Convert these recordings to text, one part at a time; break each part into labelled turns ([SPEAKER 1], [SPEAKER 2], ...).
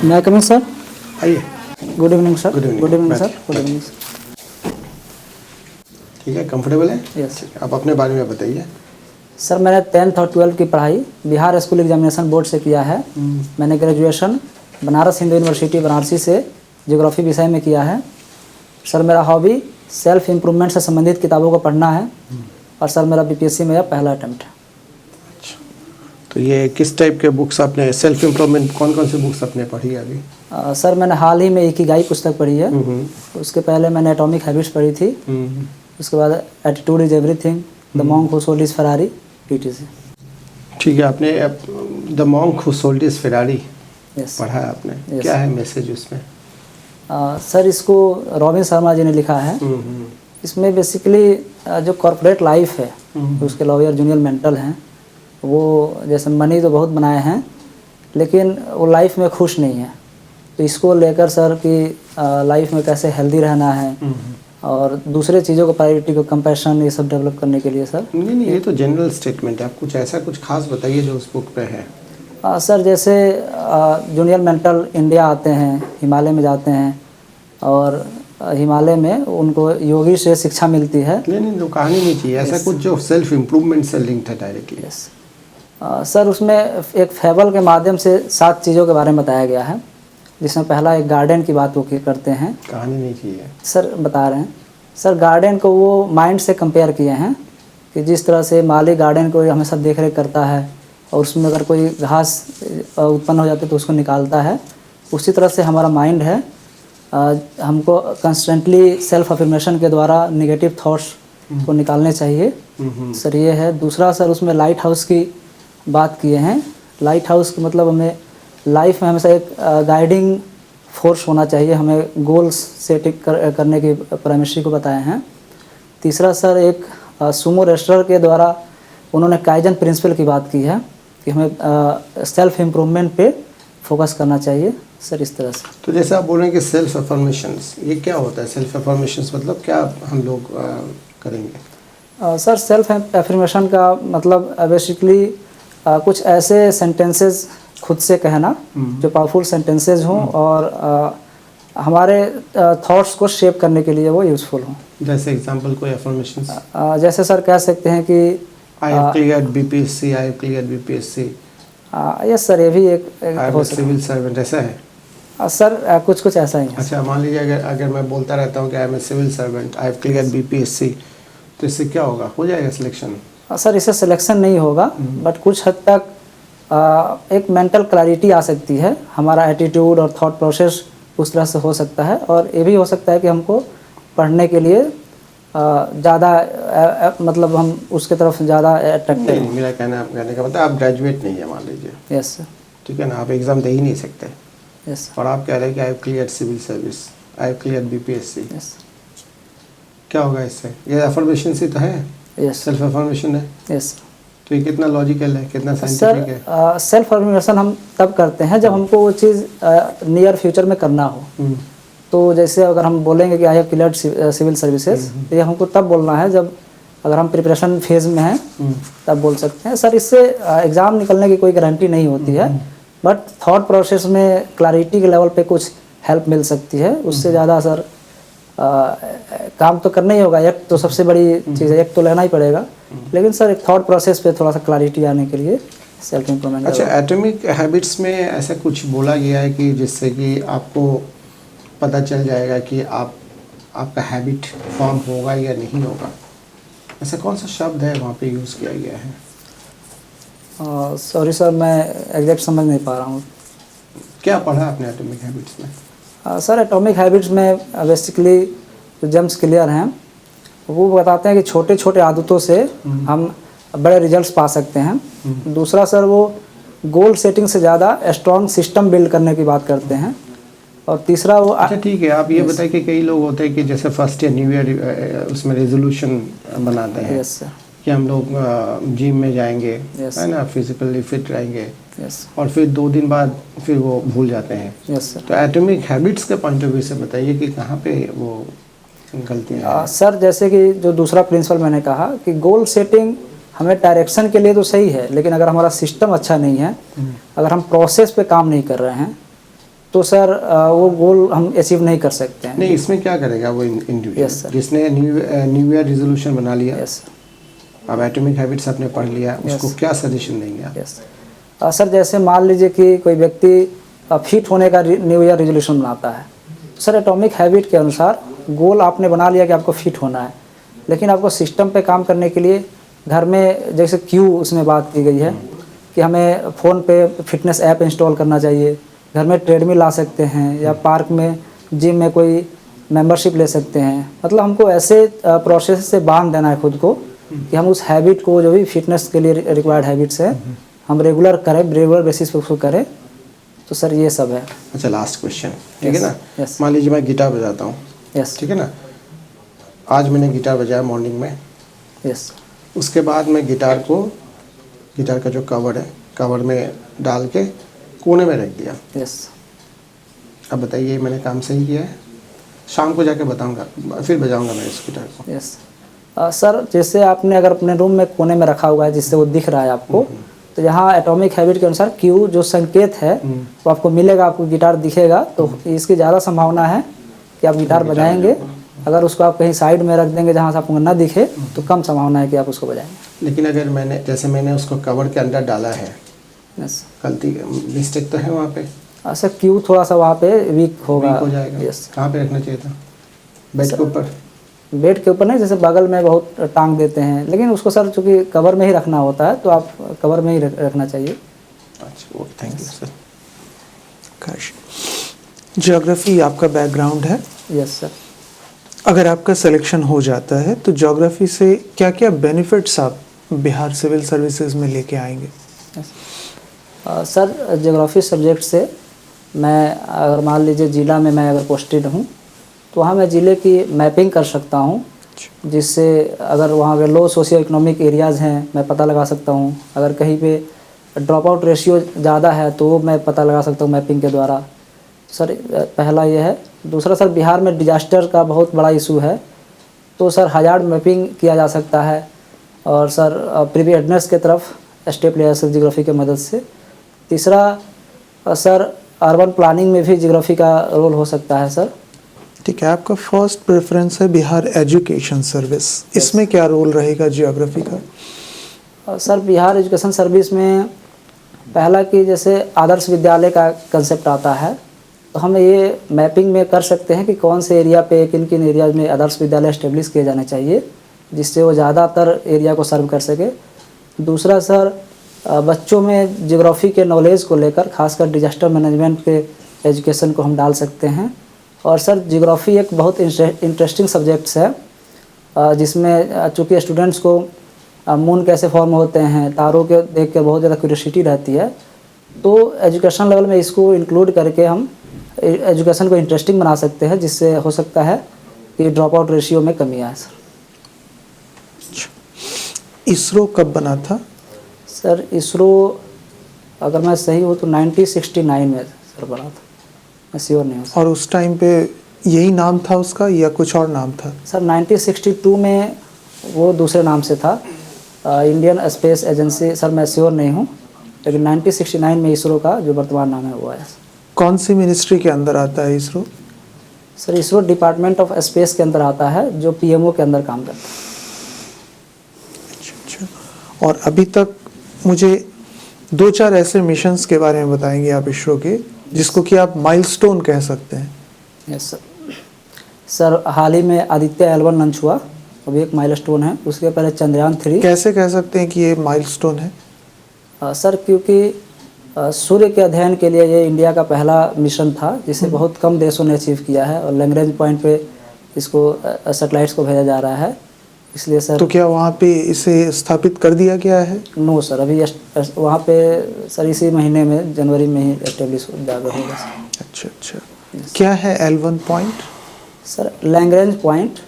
[SPEAKER 1] मैं coming sir.
[SPEAKER 2] आइए।
[SPEAKER 1] Good evening sir.
[SPEAKER 2] Good evening.
[SPEAKER 1] Good evening sir.
[SPEAKER 2] बैठिए,
[SPEAKER 1] good evening
[SPEAKER 2] ठीक है, कंफर्टेबल है?
[SPEAKER 1] यस
[SPEAKER 2] ठीक है, आप अपने बारे में बताइए।
[SPEAKER 1] सर। मैंने 10th और 12th की पढ़ाई बिहार स्कूल एग्जामिनेशन बोर्ड से किया है। मैंने ग्रेजुएशन बनारस हिंदू यूनिवर्सिटी बनारसी से ज्योग्राफी विषय में किया है। सर मेरा हॉबी सेल्फ इम्प्रूवमेंट से संबंधित किताबों को पढ़ना है। और सर मेरा बीपीएससी में यह पहला अटेम्प्ट है।
[SPEAKER 2] तो ये किस टाइप के बुक्स आपने सेल्फ इम्प्रूवमेंट कौन कौन सी बुक्स आपने पढ़ी है अभी?
[SPEAKER 1] सर मैंने हाल ही में इकिगाई पुस्तक पढ़ी है। उसके पहले मैंने एटॉमिक हैबिट्स पढ़ी थी। उसके बाद attitude is everything, the monk who sold his Ferrari, PTC.
[SPEAKER 2] ठीक है, आपने the monk who sold his Ferrari पढ़ा है आपने?
[SPEAKER 1] Yes.
[SPEAKER 2] क्या है मैसेज उसमें?
[SPEAKER 1] सर इसको रॉबिन शर्मा जी ने लिखा है। इसमें बेसिकली जो कॉर्पोरेट लाइफ है, उसके लॉयर जूनियर मेंटल हैं, वो जैसे मनी तो बहुत बनाए हैं लेकिन वो लाइफ में खुश नहीं है। तो इसको लेकर सर कि लाइफ में कैसे हेल्दी रहना है और दूसरे चीज़ों को प्रायोरिटी को कंपैशन ये सब डेवलप करने के लिए सर।
[SPEAKER 2] नहीं, ये तो जनरल स्टेटमेंट है। आप कुछ ऐसा कुछ खास बताइए जो उस बुक पे है।
[SPEAKER 1] सर जैसे जूनियर मेंटल इंडिया आते हैं, हिमालय में जाते हैं और हिमालय में उनको योगी से शिक्षा मिलती है।
[SPEAKER 2] नहीं, तो कहानी नहीं चाहिए ऐसा कुछ जो सेल्फ इम्प्रूवमेंट से लिंक्ड है डायरेक्टली।
[SPEAKER 1] सर उसमें एक फेबल के माध्यम से 7 चीज़ों के बारे में बताया गया है, जिसमें पहला एक गार्डन की बात वो करते हैं।
[SPEAKER 2] कहानी नहीं चाहिए
[SPEAKER 1] सर, बता रहे हैं सर। गार्डन को वो माइंड से कंपेयर किए हैं कि जिस तरह से माली गार्डन को हमेशा देख रेख करता है और उसमें अगर कोई घास उत्पन्न हो जाती है तो उसको निकालता है, उसी तरह से हमारा माइंड है। हमको कंस्टेंटली सेल्फ अफर्मेशन के द्वारा नेगेटिव थॉट्स को निकालने चाहिए। सर ये है। दूसरा सर उसमें लाइट हाउस की बात किए हैं। लाइट हाउस का मतलब हमें लाइफ में हमेशा एक गाइडिंग फोर्स होना चाहिए। हमें गोल्स सेट करने की प्राइमेसी को बताए हैं। तीसरा सर एक सुमो रेस्लर के द्वारा उन्होंने काइजन प्रिंसिपल की बात की है कि हमें सेल्फ इम्प्रूवमेंट पे फोकस करना चाहिए सर, इस तरह से।
[SPEAKER 2] तो जैसे आप बोल रहे हैं कि सेल्फ अफर्मेशंस, ये क्या होता है? सेल्फ अफर्मेशंस मतलब क्या हम लोग करेंगे?
[SPEAKER 1] सर सेल्फ एफर्मेशन का मतलब बेसिकली कुछ ऐसे सेंटेंसेस खुद से कहना जो पावरफुल सेंटेंसेस हों और हमारे थॉट्स को शेप करने के लिए वो यूज़फुल हों।
[SPEAKER 2] जैसे एग्जांपल कोई अफर्मेशंस?
[SPEAKER 1] जैसे सर कह सकते हैं कि
[SPEAKER 2] I have cleared BPSC, I have cleared BPSC.
[SPEAKER 1] Yes sir, ये भी एक
[SPEAKER 2] हो सिविल सर्वेंट, ऐसा है
[SPEAKER 1] सर। कुछ ऐसा ही है।
[SPEAKER 2] अच्छा, मान लीजिए अगर मैं बोलता रहता हूँ कि I am a civil servant, I have cleared BPSC, तो इससे क्या होगा? हो जाएगा सिलेक्शन?
[SPEAKER 1] सर इससे सिलेक्शन नहीं होगा, बट कुछ हद तक एक मेंटल क्लैरिटी आ सकती है। हमारा एटीट्यूड और थॉट प्रोसेस उस तरह से हो सकता है। और ये भी हो सकता है कि हमको पढ़ने के लिए ज़्यादा मतलब हम उसके तरफ ज़्यादा अट्रैक्टेड
[SPEAKER 2] नहीं, मेरा कहने का मतलब आप ग्रेजुएट नहीं है मान लीजिए।
[SPEAKER 1] Yes sir.
[SPEAKER 2] ठीक है ना, आप एग्ज़ाम दे ही नहीं सकते।
[SPEAKER 1] यस।
[SPEAKER 2] और आप कह रहे हैं कि I have cleared civil service, I have cleared BPSC.
[SPEAKER 1] Yes.
[SPEAKER 2] क्या होगा इससे? ये अफर्मेशन से तो है।
[SPEAKER 1] यस।
[SPEAKER 2] सेल्फ अफर्मेशन है।
[SPEAKER 1] यस।
[SPEAKER 2] तो ये कितना लॉजिकल है, कितना साइंटिफिक है?
[SPEAKER 1] सर सेल्फ अफर्मेशन हम तब करते हैं जब हमको वो चीज़ नियर फ्यूचर में करना हो। तो जैसे अगर हम बोलेंगे कि I have cleared civil services, तो ये हमको तब बोलना है जब अगर हम प्रिपरेशन फेज में हैं, तब बोल सकते हैं सर। इससे एग्ज़ाम निकलने की कोई गारंटी नहीं होती है, बट थॉट प्रोसेस में क्लैरिटी के लेवल पे कुछ हेल्प मिल सकती है। उससे ज़्यादा सर काम तो करना ही होगा। एक तो सबसे बड़ी चीज़ है, एक तो लेना ही पड़ेगा, लेकिन सर एक थॉट प्रोसेस पे थोड़ा सा क्लैरिटी आने के लिए सेल्फ इम्प्रूवमेंट।
[SPEAKER 2] अच्छा, एटॉमिक हैबिट्स में ऐसा कुछ बोला गया है कि जिससे कि आपको पता चल जाएगा कि आपका हैबिट फॉर्म होगा या नहीं होगा? ऐसा कौन सा शब्द है वहाँ पे यूज़ किया गया है?
[SPEAKER 1] सॉरी सर, मैं एग्जैक्ट समझ नहीं पा रहा हूँ।
[SPEAKER 2] क्या पढ़ा आपने एटॉमिक हैबिट्स में?
[SPEAKER 1] सर एटॉमिक हैबिट्स में बेसिकली जो जेम्स क्लियर हैं वो बताते हैं कि छोटे छोटे आदतों से हम बड़े रिजल्ट्स पा सकते हैं। दूसरा सर वो गोल सेटिंग से ज़्यादा स्ट्रॉन्ग सिस्टम बिल्ड करने की बात करते हैं। और तीसरा वो
[SPEAKER 2] अच्छा ठीक है, आप ये बताइए कि कई लोग होते हैं कि जैसे फर्स्ट ईयर न्यू ईयर उसमें रेजोल्यूशन बनाते हैं।
[SPEAKER 1] Yes sir.
[SPEAKER 2] कि हम लोग जिम में जाएंगे, है ना, फिजिकली फिट रहेंगे, और फिर 2 दिन बाद फिर वो भूल जाते हैं।
[SPEAKER 1] Yes sir.
[SPEAKER 2] तो एटॉमिक हैबिट्स के पॉइंट ऑफ व्यू से बताइए कि कहाँ पे वो गलतियाँ हैं?
[SPEAKER 1] सर जैसे कि जो दूसरा प्रिंसिपल मैंने कहा कि गोल सेटिंग हमें डायरेक्शन के लिए तो सही है, लेकिन अगर हमारा सिस्टम अच्छा नहीं है, अगर हम प्रोसेस पे काम नहीं कर रहे हैं, तो सर वो गोल हम अचीव नहीं कर सकते हैं।
[SPEAKER 2] नहीं, इसमें क्या करेगा वो इंडिविजुअल
[SPEAKER 1] Yes, sir.
[SPEAKER 2] जिसने न्यू ईयर रिजोल्यूशन बना लिया,
[SPEAKER 1] यस सर,
[SPEAKER 2] अब एटॉमिक हैबिट्स आपने पढ़ लिया, उसको
[SPEAKER 1] Yes.
[SPEAKER 2] क्या सजेशन देंगे आप?
[SPEAKER 1] यस सर, जैसे मान लीजिए कि कोई व्यक्ति फिट होने का न्यू ईयर रेजोल्यूशन बनाता है, सर एटॉमिक हैबिट के अनुसार गोल आपने बना लिया कि आपको फिट होना है, लेकिन आपको सिस्टम पे काम करने के लिए घर में जैसे क्यू उसमें बात की गई है कि हमें फ़ोन पे फिटनेस ऐप इंस्टॉल करना चाहिए, घर में ट्रेडमिल ला सकते हैं या पार्क में जिम में कोई मेंबरशिप ले सकते हैं। मतलब हमको ऐसे प्रोसेस से बांध देना है खुद को कि हम उस हैबिट को, जो भी फिटनेस के लिए रिक्वायर्ड हैबिट्स है, हम रेगुलर करें, रेगुलर बेसिस पे उसको करें। तो सर ये सब है।
[SPEAKER 2] अच्छा, लास्ट क्वेश्चन, ठीक है ना?
[SPEAKER 1] यस
[SPEAKER 2] मान लीजिए मैं गिटार बजाता हूँ,
[SPEAKER 1] यस
[SPEAKER 2] ठीक है ना? आज मैंने गिटार बजाया मॉर्निंग में,
[SPEAKER 1] यस
[SPEAKER 2] उसके बाद मैं गिटार का जो कवर है, कवर में डाल के कोने में रख दिया।
[SPEAKER 1] यस
[SPEAKER 2] अब बताइए मैंने काम सही किया है? शाम को जाके बताऊंगा, फिर बजाऊंगा मैं इस गिटार को।
[SPEAKER 1] यस सर, जैसे आपने अगर अपने रूम में कोने में रखा हुआ है जिससे वो दिख रहा है आपको, तो यहाँ एटॉमिक हैबिट के अनुसार क्यू जो संकेत है वो आपको मिलेगा, आपको गिटार दिखेगा, तो इसकी ज़्यादा संभावना है कि आप गिटार बजाएंगे। अगर उसको आप कहीं साइड में रख देंगे जहाँ से आपको ना दिखे, तो कम संभावना है कि आप उसको बजाएंगे।
[SPEAKER 2] लेकिन अगर मैंने उसको कवर के अंदर डाला है,
[SPEAKER 1] यस
[SPEAKER 2] गलती मिस्टेक तो है वहाँ पे,
[SPEAKER 1] सर, क्यू थोड़ा सा वहाँ पे वीक होगा।
[SPEAKER 2] वीक हो जाएगा।
[SPEAKER 1] यस,
[SPEAKER 2] कहाँ पे रखना चाहिए था? बेड के ऊपर?
[SPEAKER 1] बेड के ऊपर नहीं, जैसे बगल में बहुत टांग देते हैं, लेकिन उसको सर चूँकि कवर में ही रखना होता है, तो आप कवर में ही रखना चाहिए।
[SPEAKER 2] अच्छा, okay, thank you sir.
[SPEAKER 3] Akash, geography आपका बैकग्राउंड है।
[SPEAKER 1] Yes sir.
[SPEAKER 3] अगर आपका सिलेक्शन हो जाता है तो ज्योग्राफी से क्या क्या बेनिफिट्स आप बिहार सिविल सर्विसेज में लेके आएंगे?
[SPEAKER 1] सर, ज्योग्राफी सब्जेक्ट से मैं, अगर मान लीजिए ज़िला में मैं अगर पोस्टेड हूँ, तो वहाँ मैं ज़िले की मैपिंग कर सकता हूँ, जिससे अगर वहाँ पे लो सोशियो इकोनॉमिक एरियाज़ हैं मैं पता लगा सकता हूँ। अगर कहीं पे ड्रॉप आउट रेशियो ज़्यादा है तो वो मैं पता लगा सकता हूँ मैपिंग के द्वारा। सर पहला ये है। दूसरा सर, बिहार में डिजास्टर का बहुत बड़ा इशू है, तो सर हजार्ड मैपिंग किया जा सकता है, और सर प्रिपेयर्डनेस के तरफ स्टेप लिया जा सकता है जियोग्राफी की मदद से। तीसरा सर, अर्बन प्लानिंग में भी जियोग्राफी का रोल हो सकता है सर।
[SPEAKER 3] ठीक है, आपका फर्स्ट प्रेफरेंस है बिहार एजुकेशन सर्विस, इसमें क्या रोल रहेगा ज्योग्राफी का?
[SPEAKER 1] सर, बिहार एजुकेशन सर्विस में पहला कि जैसे आदर्श विद्यालय का कंसेप्ट आता है, तो हम ये मैपिंग में कर सकते हैं कि कौन से एरिया पे, किन किन एरियाज में आदर्श विद्यालय इस्टेब्लिश किए जाने चाहिए, जिससे वो ज़्यादातर एरिया को सर्व कर सके। दूसरा सर, बच्चों में ज्योग्राफी के नॉलेज को लेकर, खासकर डिजास्टर मैनेजमेंट के एजुकेशन को हम डाल सकते हैं। और सर, ज्योग्राफी एक बहुत इंटरेस्टिंग सब्जेक्ट्स है, जिसमें चूँकि स्टूडेंट्स को मून कैसे फॉर्म होते हैं, तारों के देख के बहुत ज़्यादा क्यूरियोसिटी रहती है, तो एजुकेशन लेवल में इसको इंक्लूड करके हम एजुकेशन को इंटरेस्टिंग बना सकते हैं, जिससे हो सकता है कि ड्रॉप आउट रेशियो में कमी आए सर।
[SPEAKER 3] इसरो कब बना था?
[SPEAKER 1] सर, इसरो अगर मैं सही हूँ तो 1969 में सर बना था, मैं श्योर नहीं हूँ सर।
[SPEAKER 3] और उस टाइम पे यही नाम था उसका या कुछ और नाम था?
[SPEAKER 1] सर 1962 में वो दूसरे नाम से था, इंडियन स्पेस एजेंसी। सर मैं श्योर नहीं हूँ, लेकिन 1969 में इसरो का जो वर्तमान नाम है वो आया।
[SPEAKER 3] कौन सी मिनिस्ट्री के अंदर आता है ISRO?
[SPEAKER 1] Sir, ISRO department of space के अंदर आता है, जो पीएमओ के अंदर काम करता है।
[SPEAKER 3] अच्छा, और अभी तक मुझे 2-4 ऐसे मिशंस के बारे में बताएंगे आप इसरो के, जिसको कि आप माइलस्टोन कह सकते हैं?
[SPEAKER 1] Yes sir. सर, हाल ही में आदित्य L1 लॉन्च हुआ, वो भी एक माइलस्टोन है। उसके पहले चंद्रयान 3।
[SPEAKER 3] कैसे कह सकते हैं कि ये माइलस्टोन है?
[SPEAKER 1] सर, क्योंकि सूर्य के अध्ययन के लिए ये इंडिया का पहला मिशन था, जिसे बहुत कम देशों ने अचीव किया है, और लैग्रेंज पॉइंट पे इसको सैटेलाइट्स को भेजा जा रहा है, इसलिए सर।
[SPEAKER 3] तो क्या वहाँ पे इसे स्थापित कर दिया गया है?
[SPEAKER 1] नो सर, अभी वहाँ पे सर इसी महीने में, जनवरी में ही एस्टेब्लिश होगा सर।
[SPEAKER 3] अच्छा अच्छा, क्या है L1 point?
[SPEAKER 1] Sir, Lagrange point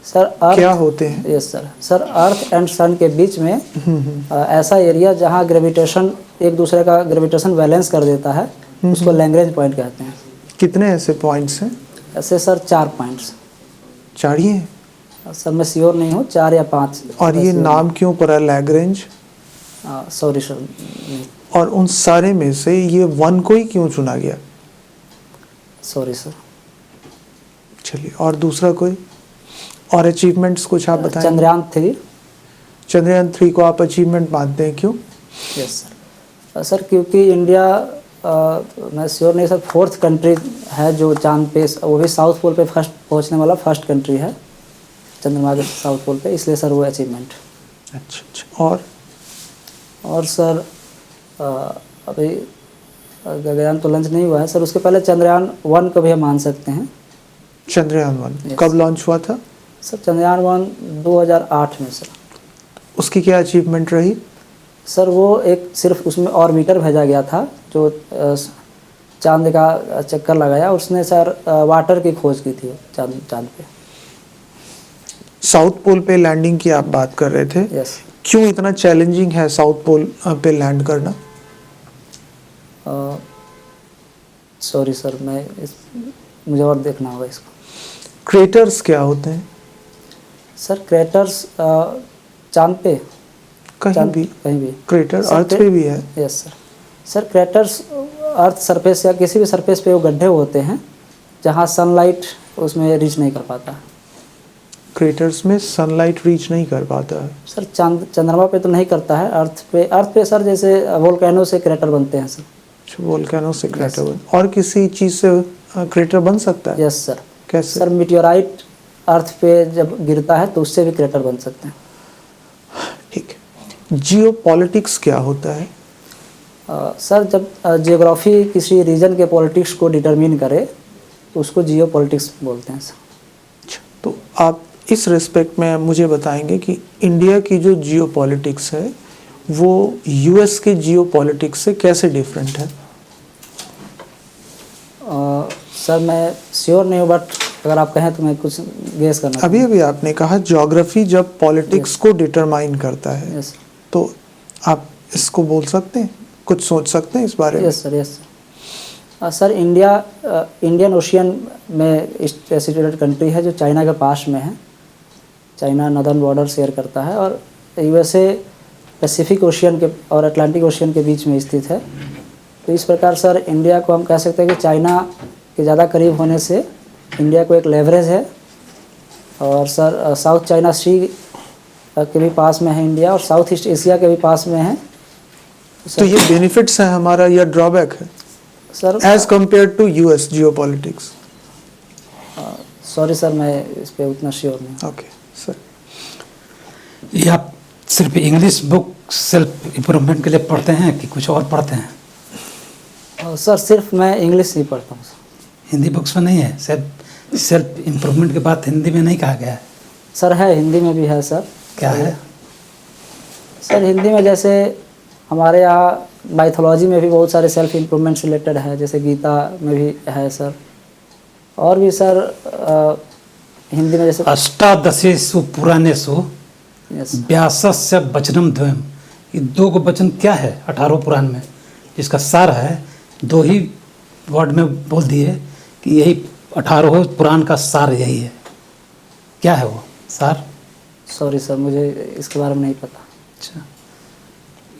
[SPEAKER 1] sir, earth
[SPEAKER 3] क्या होते हैं?
[SPEAKER 1] Yes sir. Sir, earth and sun के बीच में ऐसा एरिया जहाँ ग्रेविटेशन, एक दूसरे का ग्रेविटेशन बैलेंस कर देता है, उसको लैग्रेंज पॉइंट कहते हैं।
[SPEAKER 3] कितने ऐसे पॉइंट्स हैं?
[SPEAKER 1] ऐसे सर 4 पॉइंट्स।
[SPEAKER 3] 4 ही हैं?
[SPEAKER 1] सर मैं श्योर नहीं हूँ, 4 या 5।
[SPEAKER 3] और ये नाम क्यों पड़ा लैग्रेंज?
[SPEAKER 1] Sorry sir.
[SPEAKER 3] और उन सारे में से ये 1 को ही क्यों चुना गया?
[SPEAKER 1] Sorry sir.
[SPEAKER 3] चलिए, और दूसरा कोई और अचीवमेंट्स कुछ आप बताएं?
[SPEAKER 1] चंद्रयान 3।
[SPEAKER 3] चंद्रयान 3 को आप अचीवमेंट मानते हैं, क्यों?
[SPEAKER 1] Yes sir. सर क्योंकि इंडिया मैं श्योर नहीं सर, 4th कंट्री है जो चांद पे, वो भी साउथ पोल पे फर्स्ट पहुंचने वाला फर्स्ट कंट्री है चंद्रमा के साउथ पोल पे, इसलिए सर वो अचीवमेंट।
[SPEAKER 3] अच्छा,
[SPEAKER 1] और सर अभी गगनयान तो लॉन्च नहीं हुआ है सर, उसके पहले चंद्रयान 1 को भी हम मान सकते हैं।
[SPEAKER 3] चंद्रयान 1
[SPEAKER 1] Yes.
[SPEAKER 3] कब लॉन्च हुआ था?
[SPEAKER 1] सर चंद्रयान 1 2008 में सर।
[SPEAKER 3] उसकी क्या अचीवमेंट रही?
[SPEAKER 1] सर वो एक सिर्फ उसमें ऑर्बिटर भेजा गया था जो चांद का चक्कर लगाया, उसने सर वाटर की खोज की थी चांद पे।
[SPEAKER 3] साउथ पोल पे लैंडिंग की आप बात कर रहे थे।
[SPEAKER 1] यस।
[SPEAKER 3] क्यों इतना चैलेंजिंग है साउथ पोल पे लैंड करना?
[SPEAKER 1] सॉरी सर, मुझे और देखना होगा इसको।
[SPEAKER 3] क्रेटर्स क्या होते हैं?
[SPEAKER 1] सर क्रेटर्स चांद पे
[SPEAKER 3] कहीं भी
[SPEAKER 1] कहीं भी
[SPEAKER 3] क्रेटर
[SPEAKER 1] सर,
[SPEAKER 3] अर्थ पे भी है।
[SPEAKER 1] Yes sir. Sir craters earth surface या किसी भी सरफेस पे वो गड्ढे होते हैं जहाँ सनलाइट उसमें रीच नहीं कर पाता।
[SPEAKER 3] क्रेटर्स में सनलाइट रीच नहीं कर पाता है।
[SPEAKER 1] सर चंद्रमा पे तो नहीं करता है, अर्थ पे सर जैसे वोल्केनो से क्रेटर बनते हैं सर।
[SPEAKER 3] वोल्केनो से क्रेटर बन, और किसी चीज से क्रेटर बन सकता है?
[SPEAKER 1] Yes sir.
[SPEAKER 3] कैसे?
[SPEAKER 1] सर मीटियोराइट अर्थ पे जब गिरता है तो उससे भी क्रेटर बन सकते हैं।
[SPEAKER 3] ठीक है। जियोपॉलिटिक्स क्या होता है?
[SPEAKER 1] सर जब जियोग्राफी किसी रीजन के पॉलिटिक्स को डिटरमिन करे तो उसको जियोपॉलिटिक्स बोलते हैं सर।
[SPEAKER 3] अच्छा, तो आप इस रिस्पेक्ट में मुझे बताएंगे कि इंडिया की जो जियोपॉलिटिक्स है वो यूएस के जियोपॉलिटिक्स से कैसे डिफरेंट है?
[SPEAKER 1] सर मैं श्योर नहीं हूँ, बट अगर आप कहें तो मैं कुछ गेस करना।
[SPEAKER 3] अभी आपने कहा ज्योग्राफी जब पॉलिटिक्स को डिटरमाइन करता है,
[SPEAKER 1] यस
[SPEAKER 3] तो आप इसको बोल सकते हैं, कुछ सोच सकते हैं इस बारे में?
[SPEAKER 1] Yes sir. Yes sir. Sir Indian ocean में सिचुएटेड कंट्री है जो चाइना के पास में है। चाइना नॉर्दर्न बॉर्डर शेयर करता है और यूएसए पैसिफिक ओशियन के और अटलांटिक ओशियन के बीच में स्थित है। तो इस प्रकार सर इंडिया को हम कह सकते हैं कि चाइना के ज़्यादा करीब होने से इंडिया को एक लेवरेज है। और सर साउथ चाइना सी के भी पास में है इंडिया, और साउथ ईस्ट एशिया के भी पास में है।
[SPEAKER 3] तो ये बेनिफिट्स है हमारा या ड्रॉबैक है
[SPEAKER 1] sir
[SPEAKER 3] as compare to US geopolitics?
[SPEAKER 1] Sorry sir, मैं इस पे उतना श्योर नहीं।
[SPEAKER 3] Okay sir.
[SPEAKER 4] ये आप सिर्फ इंग्लिश बुक सेल्फ इम्प्रूवमेंट के लिए पढ़ते हैं कि कुछ और पढ़ते हैं?
[SPEAKER 1] सर सिर्फ मैं इंग्लिश ही पढ़ता हूँ सर।
[SPEAKER 4] हिंदी बुक्स में नहीं है? सेल्फ इम्प्रूवमेंट के बात हिंदी में नहीं कहा गया है?
[SPEAKER 1] सर है, हिंदी में भी है सर।
[SPEAKER 4] क्या है?
[SPEAKER 1] सर हिंदी में जैसे हमारे यहाँ माइथोलॉजी में भी बहुत सारे सेल्फ इम्प्रूवमेंट रिलेटेड है, जैसे गीता में भी है सर। और भी सर हिंदी में जैसे
[SPEAKER 4] अष्टादशेषु पुराणेषु
[SPEAKER 1] यस
[SPEAKER 4] व्यासस्य वचनम द्वयम, ये दो को वचन क्या है 18 पुराण में, जिसका सार है, दो ही वर्ड में बोल दिए कि यही 18 पुराण का सार यही है। क्या है वो सार?
[SPEAKER 1] सॉरी सर, मुझे इसके बारे में नहीं पता।
[SPEAKER 4] अच्छा,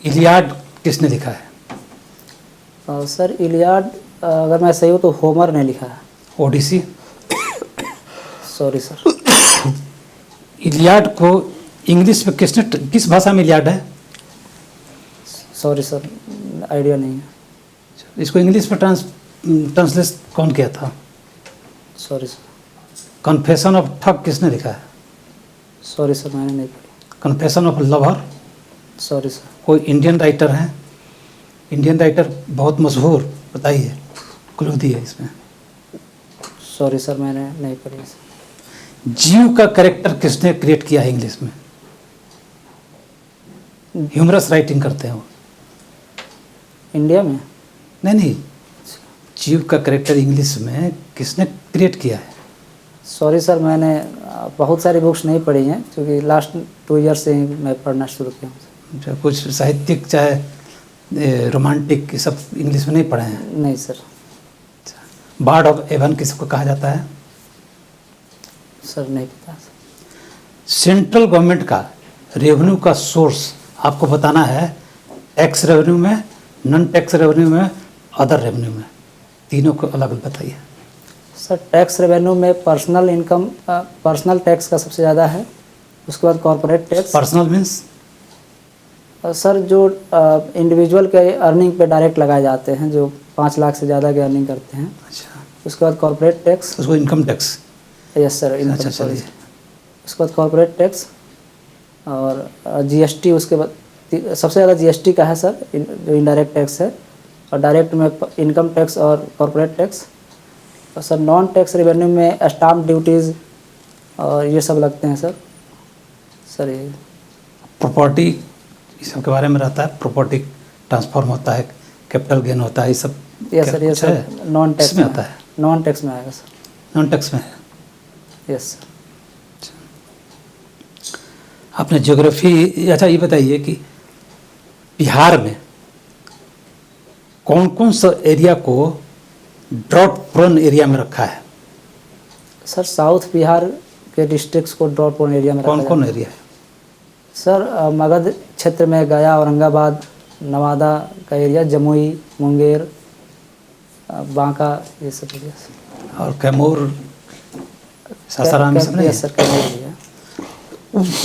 [SPEAKER 4] इलियाड किसने लिखा है?
[SPEAKER 1] सर इलियाड अगर मैं सही हूँ तो होमर ने लिखा है।
[SPEAKER 4] ओडिसी?
[SPEAKER 1] Sorry sir.
[SPEAKER 4] इलियाड को इंग्लिश में किस भाषा में इलियाड है?
[SPEAKER 1] सॉरी सर, आइडिया नहीं है।
[SPEAKER 4] इसको इंग्लिश में ट्रांसलेट कौन किया था?
[SPEAKER 1] Sorry sir.
[SPEAKER 4] कन्फेशन ऑफ ठग किसने लिखा है?
[SPEAKER 1] सॉरी सर, मैंने नहीं पढ़ी।
[SPEAKER 4] Confession of lover?
[SPEAKER 1] Sorry sir.
[SPEAKER 4] कोई इंडियन राइटर है? इंडियन राइटर बहुत मशहूर, बताइए, क्लू दिए इसमें।
[SPEAKER 1] सॉरी सर, मैंने नहीं पढ़ी।
[SPEAKER 4] जीव का कैरेक्टर किसने क्रिएट किया है इंग्लिश में? ह्यूमरस राइटिंग करते हैं वो।
[SPEAKER 1] इंडिया में?
[SPEAKER 4] नहीं, जीव का कैरेक्टर इंग्लिश में किसने क्रिएट किया है?
[SPEAKER 1] सॉरी सर, मैंने बहुत सारी बुक्स नहीं पढ़ी हैं क्योंकि लास्ट 2 ईयर से ही मैं पढ़ना शुरू किया हूँ।
[SPEAKER 4] चाहे कुछ साहित्यिक चाहे रोमांटिक, ये सब इंग्लिश में नहीं पढ़े हैं?
[SPEAKER 1] नहीं सर।
[SPEAKER 4] बार्ड ऑफ एवन किसको कहा जाता है?
[SPEAKER 1] सर नहीं पता।
[SPEAKER 4] सेंट्रल गवर्नमेंट का रेवेन्यू का सोर्स आपको बताना है, टैक्स रेवेन्यू में, नॉन टैक्स रेवेन्यू में, अदर रेवेन्यू में, तीनों को अलग अलग बताइए।
[SPEAKER 1] सर टैक्स रेवेन्यू में पर्सनल इनकम, पर्सनल टैक्स का सबसे ज़्यादा है, उसके बाद corporate tax.
[SPEAKER 4] Personal means
[SPEAKER 1] sir जो इंडिविजुअल के अर्निंग पे डायरेक्ट लगाए जाते हैं, जो 5 लाख से ज़्यादा की अर्निंग करते हैं।
[SPEAKER 4] अच्छा,
[SPEAKER 1] उसके बाद कॉर्पोरेट टैक्स।
[SPEAKER 4] उसको income tax.
[SPEAKER 1] Yes sir, income
[SPEAKER 4] अच्छा,
[SPEAKER 1] टैक्स।
[SPEAKER 4] चलिए।
[SPEAKER 1] उसके बाद कॉर्पोरेट टैक्स और जीएसटी। उसके बाद सबसे ज़्यादा जीएसटी का है सर, जो इनडायरेक्ट टैक्स है, और डायरेक्ट में इनकम टैक्स और कॉर्पोरेट टैक्स। और सर नॉन टैक्स रेवेन्यू में स्टाम्प ड्यूटीज़ और ये सब लगते हैं सर। सर ये
[SPEAKER 4] प्रॉपर्टी इस सब के बारे में रहता है, प्रॉपर्टी ट्रांसफॉर्म होता है, कैपिटल गेन होता है, ये सब।
[SPEAKER 1] यस सर, ये
[SPEAKER 4] कुछ
[SPEAKER 1] सब
[SPEAKER 4] है?
[SPEAKER 1] नॉन टैक्स
[SPEAKER 4] इसमें आता है,
[SPEAKER 1] नॉन टैक्स में आएगा सर।
[SPEAKER 4] नॉन टैक्स में है।
[SPEAKER 1] Yes sir.
[SPEAKER 4] आपने ज्योग्राफी, अच्छा ये बताइए कि बिहार में कौन कौन सा एरिया को ड्रॉट प्रोन एरिया में रखा है?
[SPEAKER 1] सर साउथ बिहार के डिस्ट्रिक्ट्स को ड्रॉट प्रोन एरिया में रखा
[SPEAKER 4] कौन कौन
[SPEAKER 1] जाता है।
[SPEAKER 4] एरिया है?
[SPEAKER 1] सर मगध क्षेत्र में गया, औरंगाबाद, नवादा का एरिया, जमुई, मुंगेर, बांका, ये सब एरिया।
[SPEAKER 4] और कैमूर, सासाराम, ये सब नहीं
[SPEAKER 1] यस
[SPEAKER 4] है?
[SPEAKER 1] Sir, Kaimur area.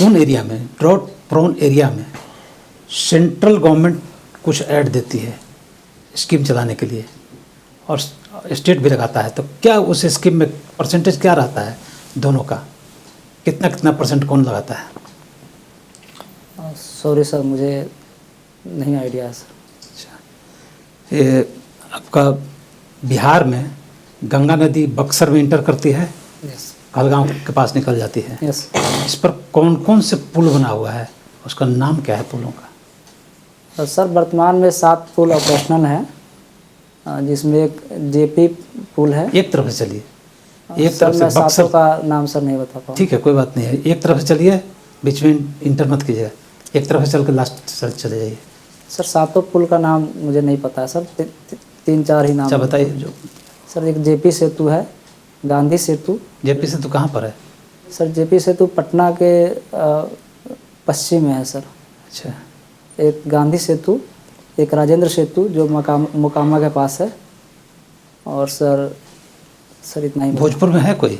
[SPEAKER 4] उन एरिया में, ड्रॉट प्रोन एरिया में सेंट्रल गवर्नमेंट कुछ ऐड देती है स्कीम चलाने के लिए, और स्टेट भी लगाता है, तो क्या उस स्कीम में परसेंटेज क्या रहता है दोनों का? कितना कितना परसेंट कौन लगाता है?
[SPEAKER 1] सॉरी सर, मुझे नहीं आइडिया है सर।
[SPEAKER 4] अच्छा, ये आपका बिहार में गंगा नदी बक्सर में इंटर करती है,
[SPEAKER 1] यस
[SPEAKER 4] कहलगांव के पास निकल जाती है।
[SPEAKER 1] यस।
[SPEAKER 4] इस पर कौन कौन से पुल बना हुआ है, उसका नाम क्या है पुलों का?
[SPEAKER 1] सर वर्तमान में 7 पुल ऑपरेशनल हैं, जिसमें एक जेपी पुल है।
[SPEAKER 4] एक तरफ से चलिए, एक
[SPEAKER 1] सर
[SPEAKER 4] तरफ
[SPEAKER 1] मैं
[SPEAKER 4] से
[SPEAKER 1] सातों
[SPEAKER 4] बक्सर,
[SPEAKER 1] का नाम सर नहीं बता पाऊँ।
[SPEAKER 4] ठीक है कोई बात नहीं है, एक तरफ से चलिए, बीच में इंटर मत कीजिएगा, एक तरफ से चल के लास्ट चले जाइए।
[SPEAKER 1] सर 7 पुल का नाम मुझे नहीं पता है सर, 3-4 ही नाम।
[SPEAKER 4] अच्छा बताइए। जो
[SPEAKER 1] सर एक जेपी सेतु है, गांधी सेतु।
[SPEAKER 4] जेपी से तो कहाँ पर है?
[SPEAKER 1] सर जेपी सेतु पटना के पश्चिम में है सर।
[SPEAKER 4] अच्छा,
[SPEAKER 1] एक गांधी सेतु, एक राजेंद्र सेतु जो मोकामा के पास है, और सर इतना ही।
[SPEAKER 4] भोजपुर में है कोई?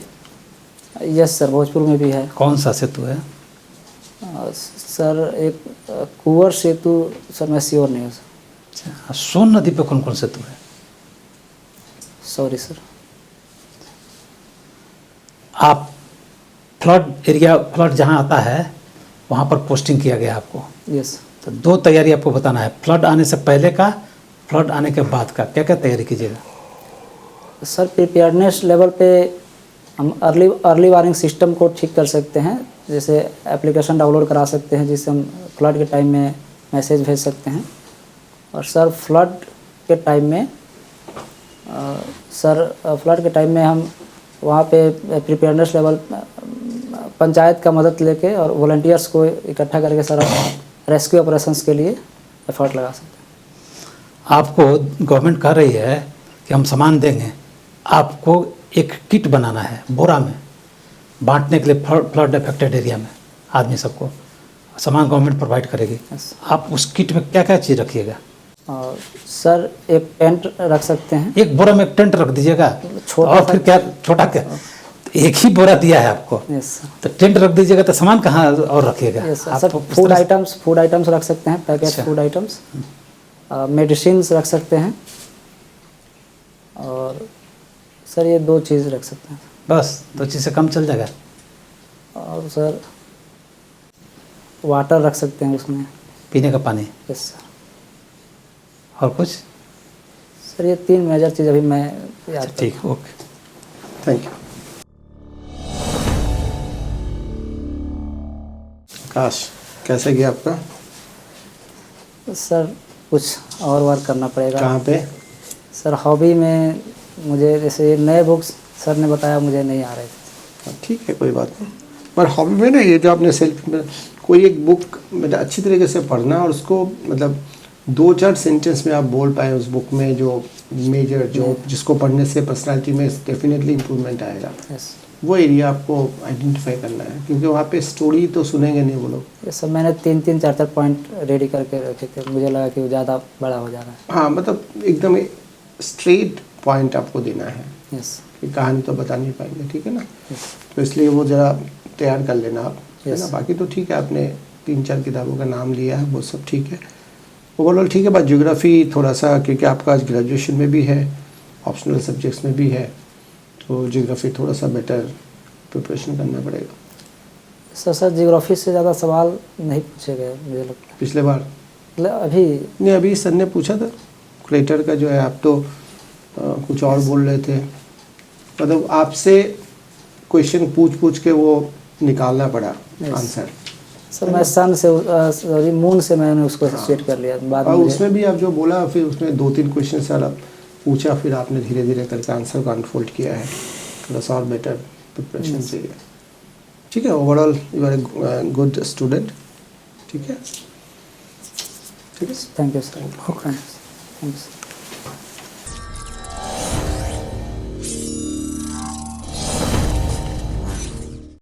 [SPEAKER 1] यस सर, भोजपुर में भी है।
[SPEAKER 4] कौन सा सेतु है?
[SPEAKER 1] सर एक कुंवर सेतु, सर मैं श्योर नहीं हूँ सर।
[SPEAKER 4] अच्छा, सोन नदी पे कौन कौन सेतु है?
[SPEAKER 1] Sorry sir.
[SPEAKER 4] आप फ्लड एरिया, फ्लड जहाँ आता है वहाँ पर पोस्टिंग किया गया आपको,
[SPEAKER 1] यस।
[SPEAKER 4] तो 2 तैयारी आपको बताना है, फ्लड आने से पहले का, फ्लड आने के बाद का, क्या क्या तैयारी कीजिएगा?
[SPEAKER 1] सर प्रिपेयर्डनेस लेवल पे हम अर्ली वार्निंग सिस्टम को ठीक कर सकते हैं, जैसे एप्लीकेशन डाउनलोड करा सकते हैं जिससे हम फ्लड के टाइम में मैसेज भेज सकते हैं। और सर फ्लड के टाइम में हम वहाँ पे प्रिपेयर्डनेस लेवल पंचायत का मदद लेके और वॉलंटियर्स को इकट्ठा करके सर रेस्क्यू ऑपरेशंस के लिए एफर्ट लगा सकते हैं।
[SPEAKER 4] आपको गवर्नमेंट कह रही है कि हम सामान देंगे, आपको एक किट बनाना है बोरा में, बांटने के लिए फ्लड अफेक्टेड एरिया में आदमी सबको, सामान गवर्नमेंट प्रोवाइड करेगी।
[SPEAKER 1] Yes.
[SPEAKER 4] आप उस किट में क्या क्या चीज़ रखिएगा?
[SPEAKER 1] और सर एक टेंट रख सकते हैं।
[SPEAKER 4] एक बोरा में एक टेंट रख दीजिएगा,
[SPEAKER 1] छोटा
[SPEAKER 4] और
[SPEAKER 1] सा-
[SPEAKER 4] फिर क्या, छोटा क्या, तो एक ही बोरा दिया है आपको,
[SPEAKER 1] यस
[SPEAKER 4] तो टेंट रख दीजिएगा, तो सामान कहाँ और रखिएगा?
[SPEAKER 1] यस
[SPEAKER 4] आप
[SPEAKER 1] सर।
[SPEAKER 4] इस
[SPEAKER 1] फूड
[SPEAKER 4] तरह से-
[SPEAKER 1] आइटम्स रख सकते हैं, पैकेज
[SPEAKER 4] अच्छा।
[SPEAKER 1] फूड आइटम्स, मेडिसिन रख सकते हैं, और सर ये 2 चीज़ रख सकते हैं।
[SPEAKER 4] बस 2 चीज़ से कम चल जाएगा?
[SPEAKER 1] और सर वाटर रख सकते हैं उसमें।
[SPEAKER 4] पीने का पानी,
[SPEAKER 1] यस सर।
[SPEAKER 4] और कुछ?
[SPEAKER 1] सर ये 3 मेजर चीज़ अभी मैं याद कर।
[SPEAKER 4] ठीक, ओके।
[SPEAKER 2] Thank you. काश, कैसे गया आपका?
[SPEAKER 1] सर कुछ और वर्क करना पड़ेगा।
[SPEAKER 2] कहाँ पे?
[SPEAKER 1] सर हॉबी में मुझे जैसे नए बुक्स सर ने बताया मुझे नहीं आ रहे थे।
[SPEAKER 2] ठीक है, कोई बात नहीं। पर हॉबी में ना, ये जो आपने सेल्फ में कोई एक बुक मतलब अच्छी तरीके से पढ़ना, और उसको मतलब 2-4 सेंटेंस में आप बोल पाए उस बुक में, जो मेजर जो जिसको पढ़ने से पर्सनालिटी में डेफिनेटली इम्प्रूवमेंट आएगा,
[SPEAKER 1] यस
[SPEAKER 2] वो एरिया आपको आइडेंटिफाई करना है, क्योंकि वहाँ पे स्टोरी तो सुनेंगे नहीं वो लोग।
[SPEAKER 1] ये सब मैंने 3-3, 4-4 पॉइंट रेडी करके रखे थे, मुझे लगा कि वो ज़्यादा बड़ा हो जा रहा है।
[SPEAKER 2] हाँ, मतलब एकदम स्ट्रेट पॉइंट आपको देना है,
[SPEAKER 1] यस
[SPEAKER 2] कि कहानी तो बता नहीं पाएंगे, ठीक है ना। तो इसलिए वो ज़रा तैयार कर लेना आप, है ना।
[SPEAKER 1] Yes.
[SPEAKER 2] बाकी तो ठीक है, आपने 3-4 किताबों का नाम लिया है, वो सब ठीक है, ओवरऑल ठीक है। बस ज्योग्राफी थोड़ा सा, क्योंकि आपका ग्रेजुएशन में भी है, ऑप्शनल सब्जेक्ट्स में भी है, तो ज्योग्राफी थोड़ा सा बेटर प्रिपरेशन करना पड़ेगा।
[SPEAKER 1] सर जियोग्राफी से ज़्यादा सवाल नहीं पूछे गए मुझे लगता है,
[SPEAKER 2] पिछले बार
[SPEAKER 1] मतलब अभी
[SPEAKER 2] नहीं, अभी सर ने पूछा था क्रेटर का जो है, आप तो कुछ और बोल रहे थे, मतलब आपसे क्वेश्चन पूछ के वो निकालना पड़ा
[SPEAKER 1] Yes.
[SPEAKER 2] आंसर।
[SPEAKER 1] सर मैं सन से सॉरी मून से मैंने उसको एसोसिएट कर लिया बाद में
[SPEAKER 2] और
[SPEAKER 1] मुझे-
[SPEAKER 2] उसमें भी आप जो बोला, फिर उसमें 2-3 क्वेश्चन सर आप पूछा, फिर आपने धीरे धीरे करके आंसर को अनफोल्ड किया है, थोड़ा सा और बेटर प्रिपरेशन चाहिए, ठीक है। Overall you are a good student, ठीक है, ठीक है।
[SPEAKER 1] Thank you sir, thank you.